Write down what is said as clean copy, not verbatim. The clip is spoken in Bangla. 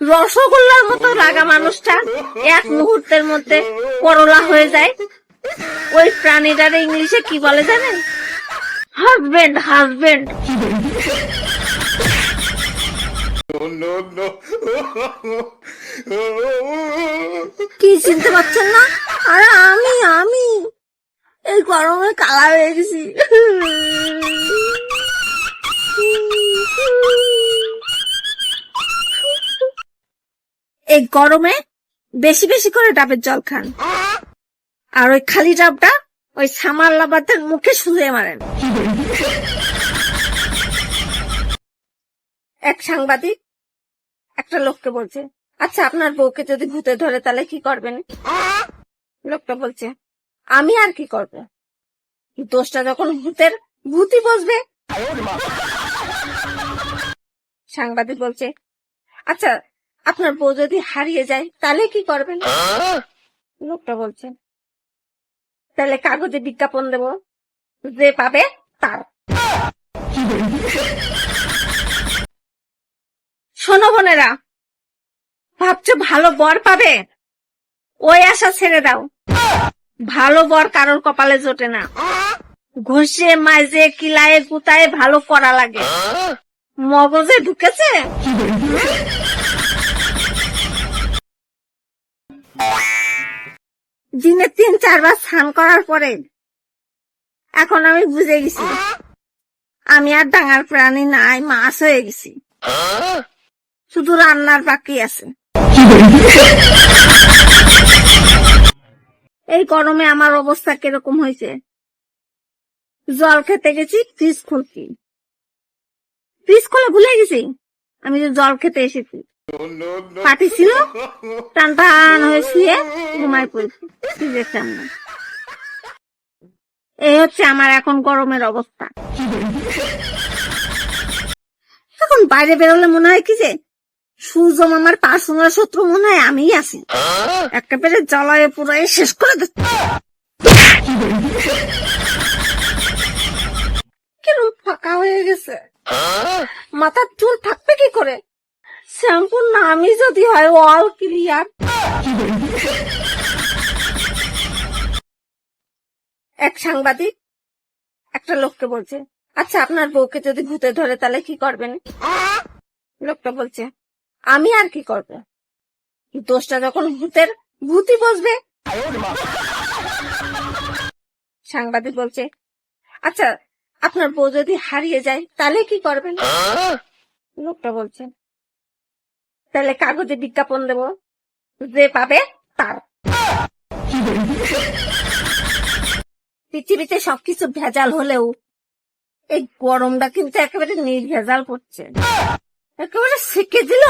রসগোল্লার মতো লাগা মানুষটা এক মুহূর্তের মধ্যে করলা হয়ে যায়। ওই প্রাণীটারে ইংলিশে কি বলে জানেন? হাজবেন্ড। হাজবেন্ড। কি চিনতে পারছেন না? আরে আমি এই গরমে কালা হয়ে গেছি। এই গরমে বেশি বেশি করে ডাবের জল খান, আর ওই খালি ডাবটা ওই সামার লাবারদের মুখে শুয়ে মারেন। এক সাংবাদিক একটা লোককে বলছে, আচ্ছা আপনার বউকে যদি ভূতে ধরে তাহলে কি করবেন? লোকটা বলছে, আমি আর কি করব, দোষটা যখন ভূতই বসবে। সাংবাদিক বলছে, আচ্ছা আপনার বউ যদি হারিয়ে যায় তাহলে কি করবেন? লোকটা বলছে, তাহলে কাগজে বিজ্ঞাপন দেব, যে পাবে তার। শোনো বোনেরা, ভাবছো ভালো বর পাবে? ওই আশা ছেড়ে দাও। ভালো বর কারোর কপালে জোটে না। ঘষে মাইজে কিলায়ে গুতায়ে ভালো করা লাগে। মগজে ঢুকেছে? দিনে 3-4 বার স্নান করার পরে এখন আমি বুঝে গেছি আমি আর ডাঙার প্রাণী নাই, মাছ হয়ে গেছি। শুধু রান্নার বাকি আছে। এই গরমে আমার অবস্থা কিরকম হয়েছে? জল খেতে গেছি, ফ্রিজ খুলে ভুলে গেছি আমি যে জল খেতে এসেছি। পাটি ছিল, টান টান হয়ে শুয়ে ঘুমাই পড়েছি ফ্রিজের সামনে। এই হচ্ছে আমার এখন গরমের অবস্থা। এখন বাইরে বেরোলে মনে হয় কি যে সূর্য মামার পার্সোনাল শত্রু মনে হয় আমিই আছি। একেবারে জ্বালায় পুরাই শেষ করে দিচ্ছে। কিরম ফাঁকা হয়ে গেছে, মাথার চুল থাকবে কি করে? শ্যাম্পুর নামই যদি হয় অল ক্লিয়ার। এক সাংবাদিক একটা লোককে বলছে, আচ্ছা আপনার বউকে যদি ভূতে ধরে তাহলে কি করবেন? লোকটা বলছে, আমি আর কি করব, দোষটা যখন ভূতই বসবে। সাংবাদিক বলছে, আচ্ছা আপনার বউ যদি হারিয়ে যায় তাহলে কি করবেন? লোকটা বলছে, তাহলে কাগজে বিজ্ঞাপন দেব, যে পাবে তার। পৃথিবীতে সবকিছু ভেজাল হলেও এই গরমটা কিন্তু একেবারে নির্ভেজাল করছে, একেবারে শিখে দিল।